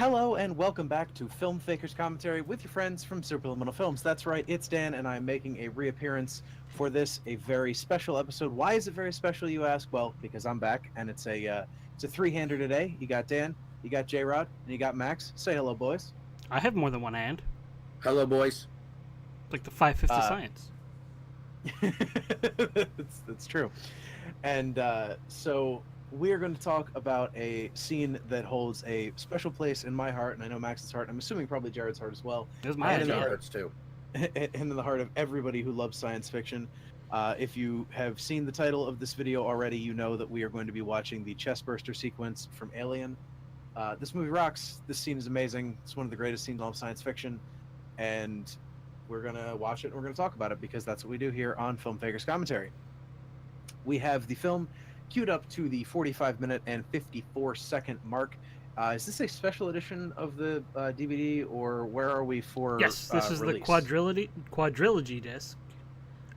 Hello and welcome back to Filmfaker's Commentary with your friends from Superliminal Films. That's right, it's Dan, and I'm making a reappearance for this a very special episode. Why is it very special, you ask? Well, because I'm back, and it's a three-hander today. You got Dan, you got Jayrod, and you got Max. Say hello, boys. I have more than one hand, Hello, boys. like the 5/5 of Uh, science. that's true. And so we're going to talk about a scene that holds a special place in my heart, and I know Max's heart. I'm assuming probably Jared's heart as well, It was my and in the idea. heart, Hurts too. and in the heart of everybody who loves science fiction. If you have seen the title of this video already, you know that we are going to be watching the chestburster sequence from Alien. This movie rocks. This scene is amazing. It's one of the greatest scenes in all of science fiction, and we're gonna watch it and we're gonna talk about it because that's what we do here on Filmfaker's Commentary. We have the film queued up to the 45-minute and 54-second mark. Is this a special edition of the DVD, or where are we for Yes, this is release? the quadrilogy disc,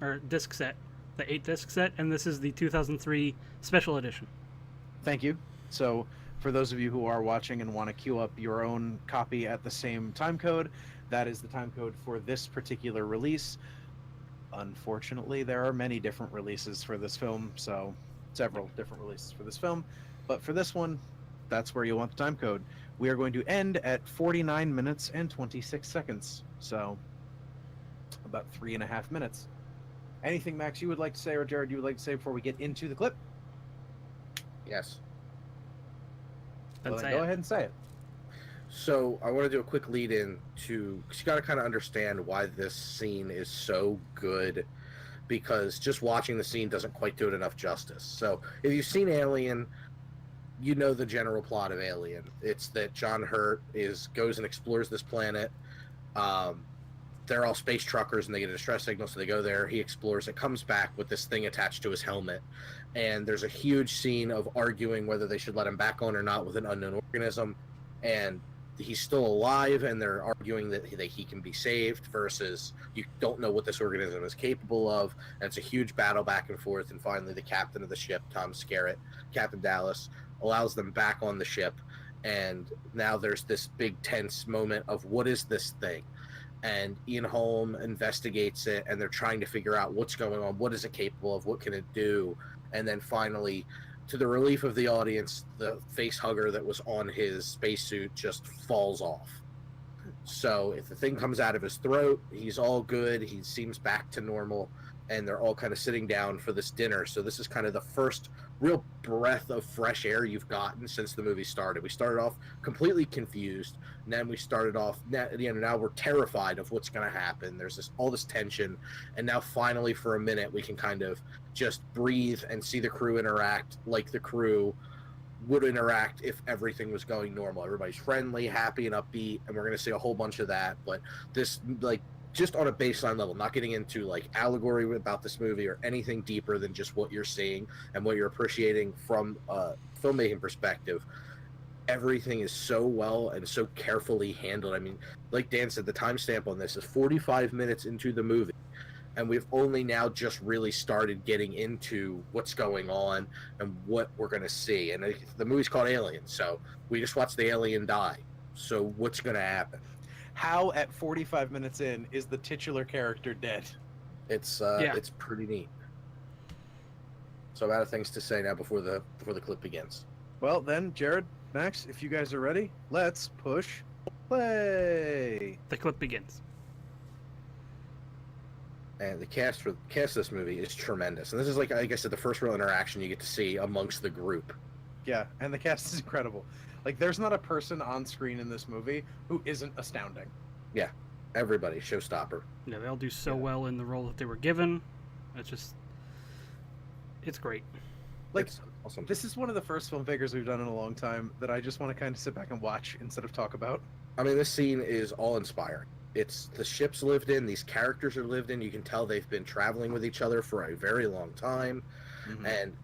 or disc set, the 8-disc set, and this is the 2003 special edition. Thank you. So, for those of you who are watching and want to queue up your own copy at the same time code, that is the time code for this particular release. Unfortunately, there are many different releases for this film, so several different releases for this film. But for this one, that's where you want the time code. We are going to end at 49 minutes and 26 seconds. So, about 3.5 minutes. Anything, Max, you would like to say, or Jared, you would like to say before we get into the clip? Yes. Then Well, then say go it. ahead and say it. So I want to do a quick lead in to, because you got to kind of understand why this scene is so good, because just watching the scene doesn't quite do it enough justice. So if you've seen Alien, you know the general plot of Alien. It's that John Hurt goes and explores this planet. They're all space truckers and they get a distress signal, so they go there. He explores it, comes back with this thing attached to his helmet, and there's a huge scene of arguing whether they should let him back on or not with an unknown organism, and he's still alive, and they're arguing that he can be saved versus you don't know what this organism is capable of, and it's a huge battle back and forth, and finally the captain of the ship, Tom Skerritt, Captain Dallas, allows them back on the ship, and now there's this big tense moment of what is this thing, and Ian Holm investigates it, and they're trying to figure out what's going on, what is it capable of, what can it do, and then finally, to the relief of the audience, the face hugger that was on his spacesuit just falls off. So if the thing comes out of his throat, he's all good, he seems back to normal, and they're all kind of sitting down for this dinner. So this is kind of the first real breath of fresh air you've gotten since the movie started. We started off completely confused, and then we started off, now we're terrified of what's going to happen. There's all this tension, and now finally for a minute we can kind of just breathe and see the crew interact like the crew would interact if everything was going normal. Everybody's friendly, happy, and upbeat, and we're going to see a whole bunch of that. But this, like, just on a baseline level, not getting into like allegory about this movie or anything deeper than just what you're seeing and what you're appreciating from a filmmaking perspective, everything is so well and so carefully handled. I mean, like Dan said, the timestamp on this is 45 minutes into the movie, and we've only now just really started getting into what's going on and what we're going to see. And the movie's called Alien, so we just watched the alien die. So what's going to happen? How at 45 minutes in is the titular character dead? It's Yeah. it's pretty neat. So I'm out of things to say now before the clip begins. Well, then, Jared, Max, if you guys are ready, let's push play. The clip begins. And the cast of this movie is tremendous. And this is like I said, the first real interaction you get to see amongst the group. Yeah, and the cast is incredible. Like, there's not a person on screen in this movie who isn't astounding. Yeah, everybody, showstopper. Yeah, they all do so Yeah. well in the role that they were given. It's great. Like, It's awesome. this is one of the first film figures we've done in a long time that I just want to kind of sit back and watch instead of talk about. I mean, this scene is all inspiring. It's the ship's lived in, these characters are lived in. You can tell they've been traveling with each other for a very long time, and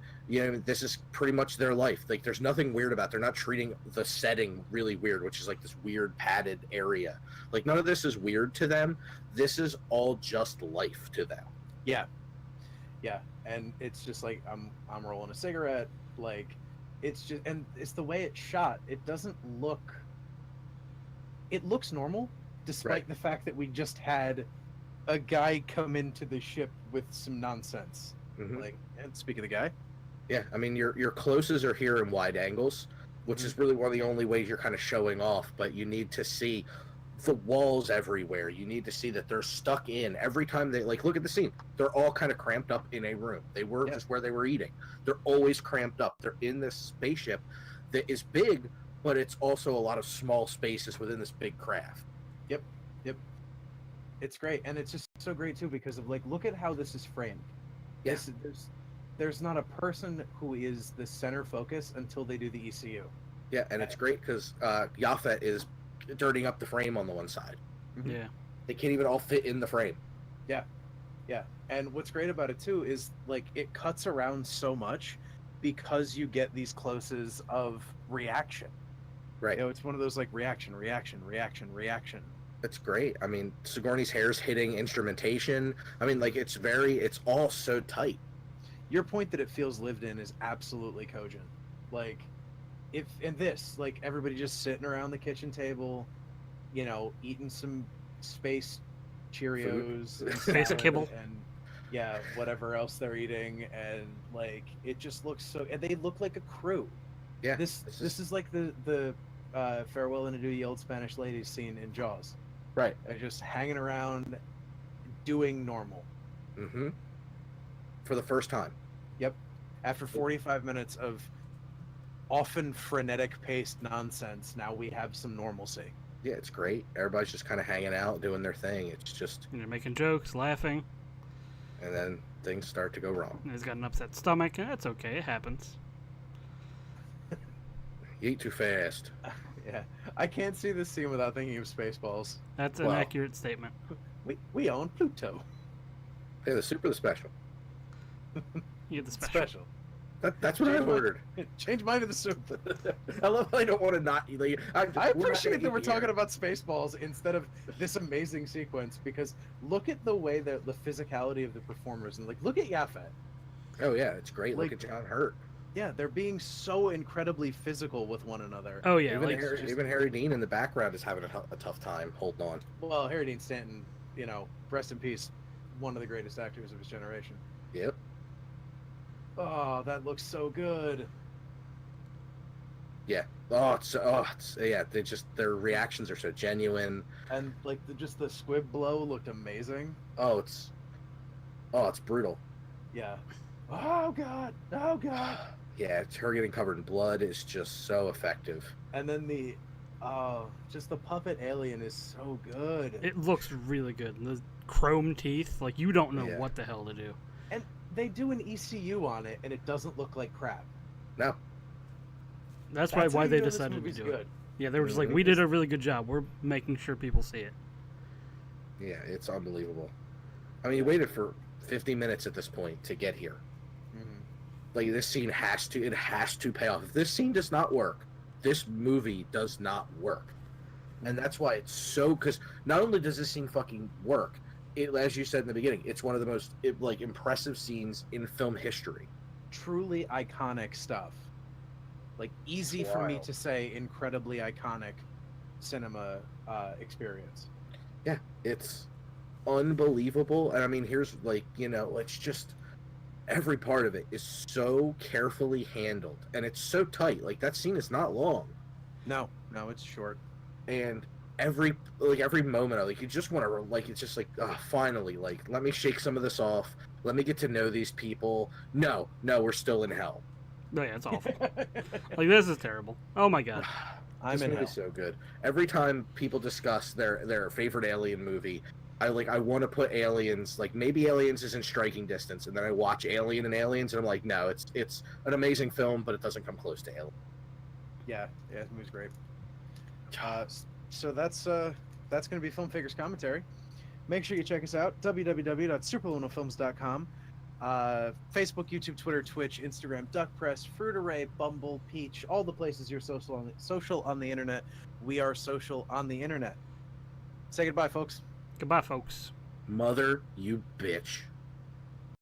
this is pretty much their life. Like, there's nothing weird about it. They're not treating the setting really weird, which is like this weird padded area. Like, none of this is weird to them. This is all just life to them. Yeah, and it's just like I'm rolling a cigarette. Like, it's just, and it's the way it's shot. It doesn't look it looks normal, despite Right. the fact that we just had a guy come into the ship with some nonsense. Mhm. Like, and speak of the guy, Yeah, I mean your closes are here in wide angles, which is really one of the only ways you're kind of showing off. But you need to see the walls everywhere. You need to see that they're stuck in every time they like look at the scene. They're all kind of cramped up in a room. They were Yeah. just where they were eating. They're always cramped up. They're in this spaceship that is big, but it's also a lot of small spaces within this big craft. Yep, yep. It's great, and it's just so great too because of like, look at how this is framed. Yeah. There's not a person who is the center focus until they do the ECU. Yeah, and it's great because Yaphet is dirtying up the frame on the one side. Yeah. They can't even all fit in the frame. Yeah, yeah. And what's great about it too is like it cuts around so much because you get these closes of reaction. Right. You know, it's one of those like reaction. It's great. I mean, Sigourney's hair's hitting instrumentation. I mean, like it's all so tight. Your point that it feels lived in is absolutely cogent. Like, if in this, like everybody just sitting around the kitchen table, you know, eating some space Cheerios, and Space salad kibble. and yeah, whatever else they're eating, and like it just looks so. And they look like a crew. Yeah. This is like the farewell and adieu ye old Spanish ladies scene in Jaws. Right. They're just hanging around, doing normal. Mm-hmm. For the first time. Yep. After 45 minutes of often frenetic paced nonsense, now we have some normalcy. Yeah, it's great. Everybody's just kind of hanging out, doing their thing. It's just, And you're making jokes, laughing. and then things start to go wrong. And he's got an upset stomach. And that's okay. It happens. You eat too fast. Yeah. I can't see this scene without thinking of Spaceballs. That's an Wow. accurate statement. We own Pluto. Hey, the super, the special. You get the special. Special. That's what I Change mine- ordered. Change mine to the soup. I love how I don't want to not eat. Like, I appreciate that we're talking about Spaceballs instead of this amazing sequence because look at the way that the physicality of the performers and like look at Yaphet. Oh yeah, it's great. Like- Look at John Hurt. Yeah, they're being so incredibly physical with one another. Oh yeah, Even, like Harry Dean in the background is having a tough time holding on. Well, Harry Dean Stanton, you know, rest in peace, one of the greatest actors of his generation. Yep. Oh, that looks so good. Yeah. Yeah. Their reactions are so genuine. And like just the squib blow looked amazing. It's brutal. Yeah. Oh god. Oh god. Yeah, it's her getting covered in blood is just so effective. And then just the puppet alien is so good. it looks really good. And the chrome teeth, like you don't know Yeah. what the hell to do. And they do an ECU on it, and it doesn't look like crap. No. That's how why you they know this decided to movie's do good. it. Yeah, they were just like, Mhm. we did a really good job. We're making sure people see it. Yeah, it's unbelievable. I mean, you waited for 50 minutes at this point to get here. Mhm. Like this scene has to pay off. If this scene does not work, this movie does not work. And that's why it's so, because not only does this scene fucking work, it, as you said in the beginning, it's one of the most impressive scenes in film history. Truly iconic stuff. Like easy for me Wild. to say, incredibly iconic cinema experience. Yeah, it's unbelievable. And I mean, here's like, it's just every part of it is so carefully handled, and it's so tight. Like that scene is not long, No, it's short. and every moment of, like, you just want to, like, it's just like, finally, like, let me shake some of this off. Let me get to know these people. No, we're still in hell. No, yeah, it's awful. Like this is terrible. Oh my god. I'm This in hell. movie's so good. Every time people discuss their favorite alien movie, I want to put Aliens, like maybe Aliens is in striking distance, and then I watch Alien and Aliens, and I'm like, no, it's an amazing film, but it doesn't come close to Alien. Yeah, this movie's great. So that's going to be Filmfaker's commentary. Make sure you check us out, www.superlunafilms.com. Facebook, YouTube, Twitter, Twitch, Instagram, Duck Press, Fruit Array, Bumble, Peach, all the places you're social on the internet. We are social on the internet. Say goodbye, folks. Goodbye, folks. Mother, you bitch.